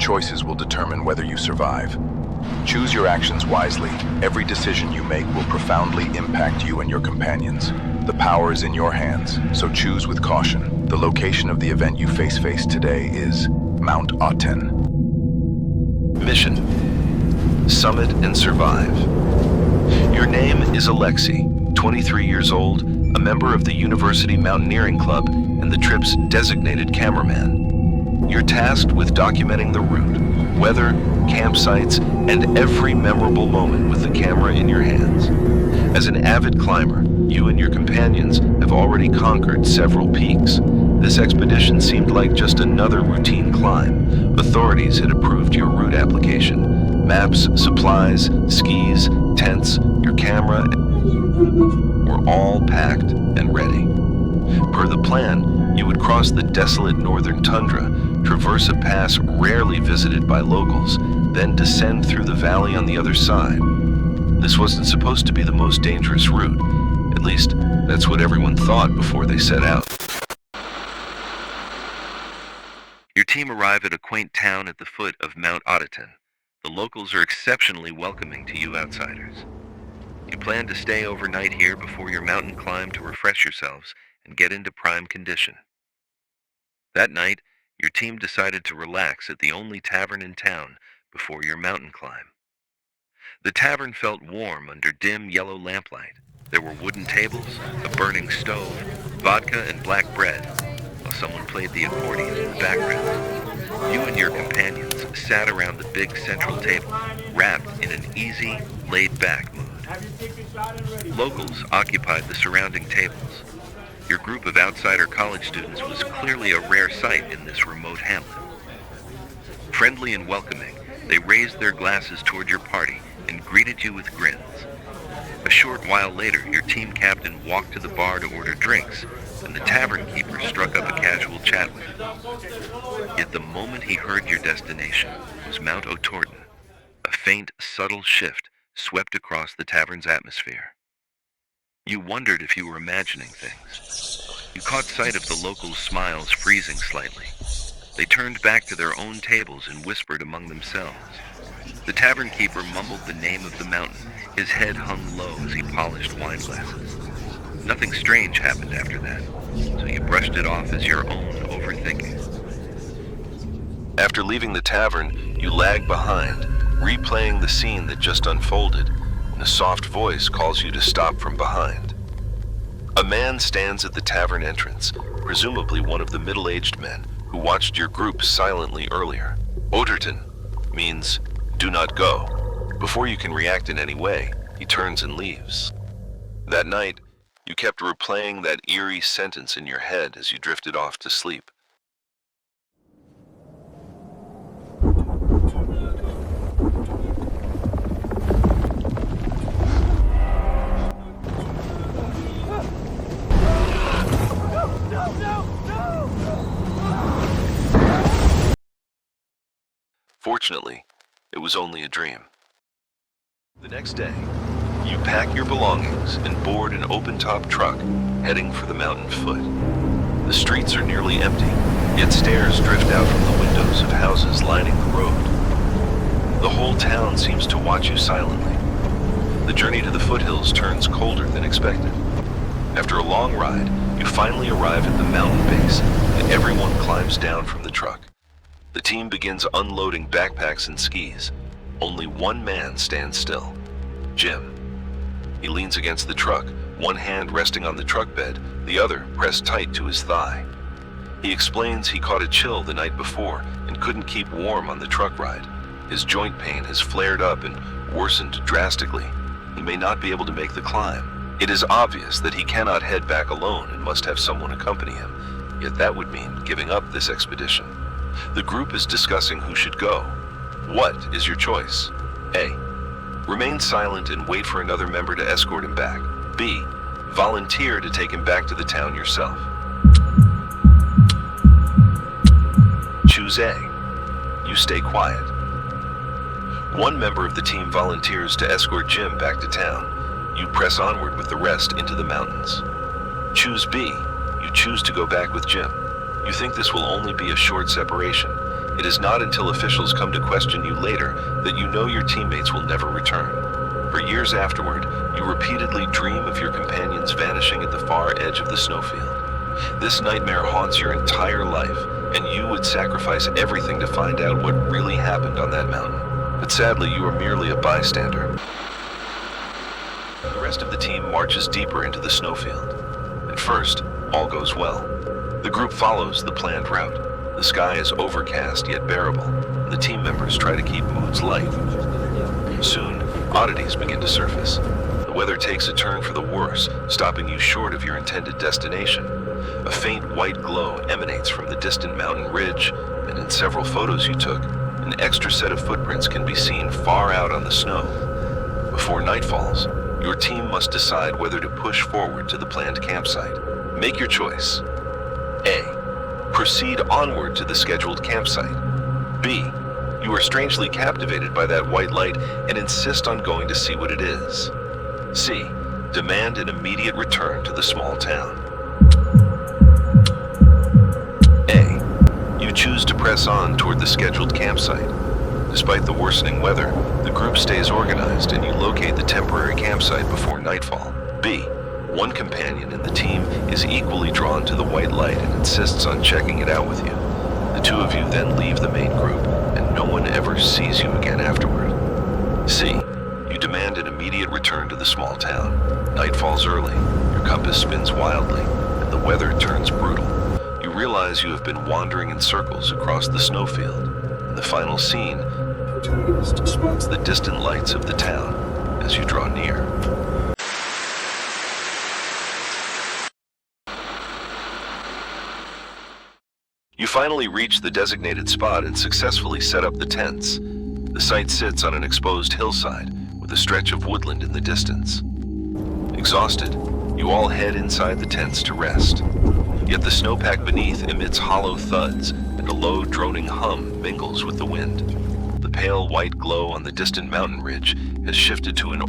choices will determine whether you survive. Choose your actions wisely. Every decision you make will profoundly impact you and your companions. The power is in your hands, so choose with caution. The location of the event you face today is Mount OTOTEN. Mission: Summit and survive. Your name is Alexei, 23 years old, a member of the University Mountaineering Club and the trip's designated cameraman. You're tasked with documenting the route, weather, campsites, and every memorable moment with the camera in your hands. As an avid climber, you and your companions have already conquered several peaks. This expedition seemed like just another routine climb. Authorities had approved your route application. Maps, supplies, skis, tents, your camera were all packed and ready. Per the plan, you would cross the desolate northern tundra, traverse a pass rarely visited by locals, then descend through the valley on the other side. This wasn't supposed to be the most dangerous route. At least, that's what everyone thought before they set out. Your team arrive at a quaint town at the foot of Mount OTOTEN. The locals are exceptionally welcoming to you outsiders. You plan to stay overnight here before your mountain climb to refresh yourselves and get into prime condition. That night, your team decided to relax at the only tavern in town before your mountain climb. The tavern felt warm under dim yellow lamplight. There were wooden tables, a burning stove, vodka and black bread, while someone played the accordion in the background. You and your companions sat around the big central table, wrapped in an easy, laid-back mood. Locals occupied the surrounding tables. Your group of outsider college students was clearly a rare sight in this remote hamlet. Friendly and welcoming, they raised their glasses toward your party and greeted you with grins. A short while later, your team captain walked to the bar to order drinks, and the tavern keeper struck up a casual chat with him. Yet the moment he heard your destination was Mount OTOTEN. A faint, subtle shift swept across the tavern's atmosphere. You wondered if you were imagining things. You caught sight of the locals' smiles freezing slightly. They turned back to their own tables and whispered among themselves. The tavern keeper mumbled the name of the mountain. His head hung low as he polished wine glasses. Nothing strange happened after that, so you brushed it off as your own overthinking. After leaving the tavern, you lag behind, replaying the scene that just unfolded, and a soft voice calls you to stop from behind. A man stands at the tavern entrance, presumably one of the middle-aged men who watched your group silently earlier. OTOTEN means do not go. Before you can react in any way, he turns and leaves. That night, you kept replaying that eerie sentence in your head as you drifted off to sleep. Fortunately, it was only a dream. The next day, you pack your belongings and board an open-top truck heading for the mountain foot. The streets are nearly empty, yet stairs drift out from the windows of houses lining the road. The whole town seems to watch you silently. The journey to the foothills turns colder than expected. After a long ride, you finally arrive at the mountain base, and everyone climbs down from the truck. The team begins unloading backpacks and skis. Only one man stands still, Jim. He leans against the truck, one hand resting on the truck bed, the other pressed tight to his thigh. He explains he caught a chill the night before and couldn't keep warm on the truck ride. His joint pain has flared up and worsened drastically. He may not be able to make the climb. It is obvious that he cannot head back alone and must have someone accompany him, yet that would mean giving up this expedition. The group is discussing who should go. What is your choice? A. Remain silent and wait for another member to escort him back. B. Volunteer to take him back to the town yourself. Choose A. You stay quiet. One member of the team volunteers to escort Jim back to town. You press onward with the rest into the mountains. Choose B. You choose to go back with Jim. You think this will only be a short separation, It is not until officials come to question you later that you know your teammates will never return. For years afterward, you repeatedly dream of your companions vanishing at the far edge of the snowfield. This nightmare haunts your entire life, and you would sacrifice everything to find out what really happened on that mountain. But sadly, you are merely a bystander. The rest of the team marches deeper into the snowfield. At first, all goes well. The group follows the planned route. The sky is overcast yet bearable, and the team members try to keep moods light. Soon, oddities begin to surface. The weather takes a turn for the worse, stopping you short of your intended destination. A faint white glow emanates from the distant mountain ridge, and in several photos you took, an extra set of footprints can be seen far out on the snow. Before night falls, your team must decide whether to push forward to the planned campsite. Make your choice. A. Proceed onward to the scheduled campsite. B. You are strangely captivated by that white light and insist on going to see what it is. C. Demand an immediate return to the small town. A. You choose to press on toward the scheduled campsite. Despite the worsening weather, the group stays organized and you locate the temporary campsite before nightfall. B. One companion in the team is equally drawn to the white light and insists on checking it out with you. The two of you then leave the main group, and no one ever sees you again afterward. C. You demand an immediate return to the small town. Night falls early, your compass spins wildly, and the weather turns brutal. You realize you have been wandering in circles across the snowfield. In the final scene, the protagonist spots the distant lights of the town as you draw near. You finally reach the designated spot and successfully set up the tents. The site sits on an exposed hillside with a stretch of woodland in the distance. Exhausted, you all head inside the tents to rest. Yet the snowpack beneath emits hollow thuds and a low droning hum mingles with the wind. The pale white glow on the distant mountain ridge has shifted to an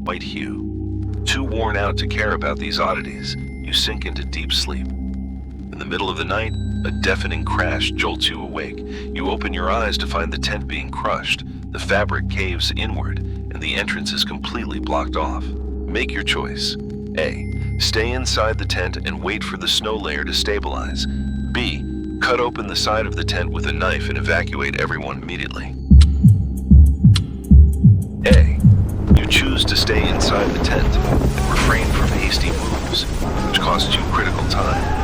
white hue. Too worn out to care about these oddities, you sink into deep sleep. In the middle of the night, a deafening crash jolts you awake. You open your eyes to find the tent being crushed. The fabric caves inward, and the entrance is completely blocked off. Make your choice. A. Stay inside the tent and wait for the snow layer to stabilize. B. Cut open the side of the tent with a knife and evacuate everyone immediately. A. You choose to stay inside the tent and refrain from hasty moves, which costs you critical time.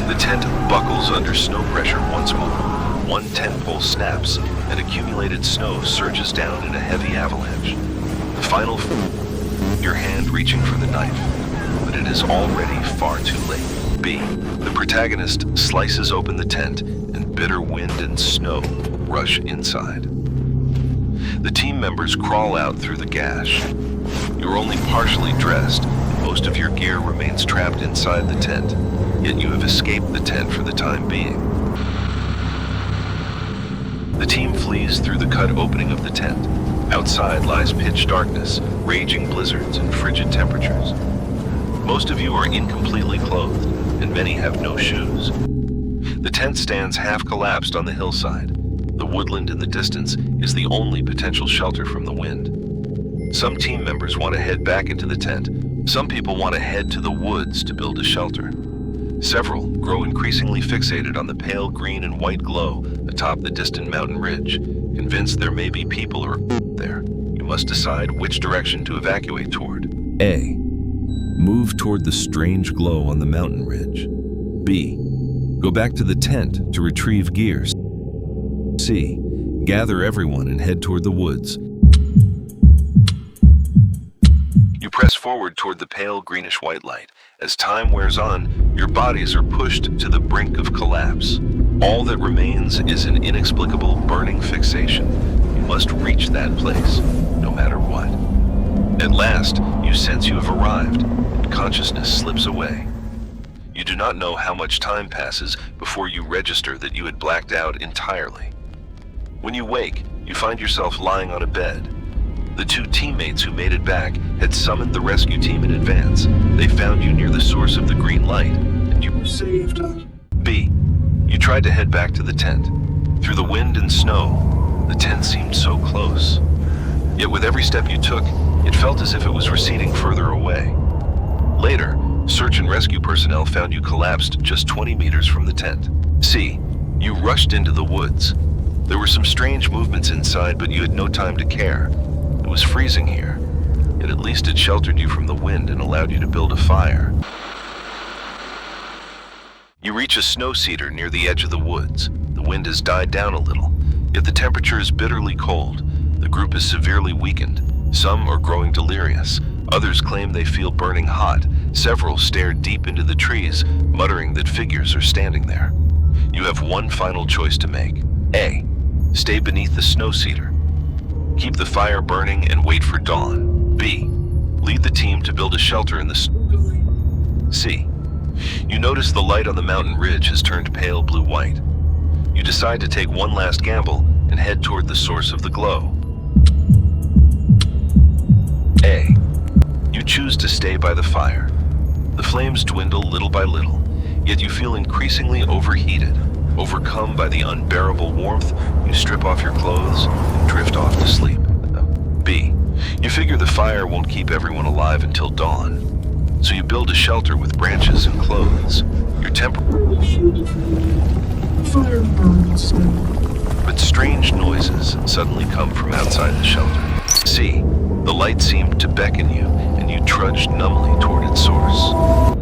The tent buckles under snow pressure once more. One tent pole snaps, and accumulated snow surges down in a heavy avalanche. The final your hand reaching for the knife, but it is already far too late. B. The protagonist slices open the tent, and bitter wind and snow rush inside. The team members crawl out through the gash. You're only partially dressed, and most of your gear remains trapped inside the tent. Yet you have escaped the tent for the time being. The team flees through the cut opening of the tent. Outside lies pitch darkness, raging blizzards, and frigid temperatures. Most of you are incompletely clothed, and many have no shoes. The tent stands half collapsed on the hillside. The woodland in the distance is the only potential shelter from the wind. Some team members want to head back into the tent. Some people want to head to the woods to build a shelter. Several grow increasingly fixated on the pale green and white glow atop the distant mountain ridge. Convinced there may be people there, you must decide which direction to evacuate toward. A. Move toward the strange glow on the mountain ridge. B. Go back to the tent to retrieve gear. C. Gather everyone and head toward the woods. You press forward toward the pale greenish-white light. As time wears on, your bodies are pushed to the brink of collapse. All that remains is an inexplicable burning fixation. You must reach that place, no matter what. At last, you sense you have arrived, and consciousness slips away. You do not know how much time passes before you register that you had blacked out entirely. When you wake, you find yourself lying on a bed. The two teammates who made it back had summoned the rescue team in advance. They found you near the source of the green light, and you were saved. B. You tried to head back to the tent. Through the wind and snow, the tent seemed so close. Yet with every step you took, it felt as if it was receding further away. Later, search and rescue personnel found you collapsed just 20 meters from the tent. C. You rushed into the woods. There were some strange movements inside, but you had no time to care. It was freezing here, yet at least it sheltered you from the wind and allowed you to build a fire. You reach a snow cedar near the edge of the woods. The wind has died down a little, yet the temperature is bitterly cold. The group is severely weakened. Some are growing delirious. Others claim they feel burning hot. Several stare deep into the trees, muttering that figures are standing there. You have one final choice to make. A. Stay beneath the snow cedar. Keep the fire burning and wait for dawn. B. Lead the team to build a shelter in the snow. C. You notice the light on the mountain ridge has turned pale blue-white. You decide to take one last gamble and head toward the source of the glow. A. You choose to stay by the fire. The flames dwindle little by little, yet you feel increasingly overheated. Overcome by the unbearable warmth, you strip off your clothes and drift off to sleep. B. You figure the fire won't keep everyone alive until dawn, so you build a shelter with branches and clothes. Your Fire burns now. But strange noises suddenly come from outside the shelter. C. The light seemed to beckon you, and you trudged numbly toward its source.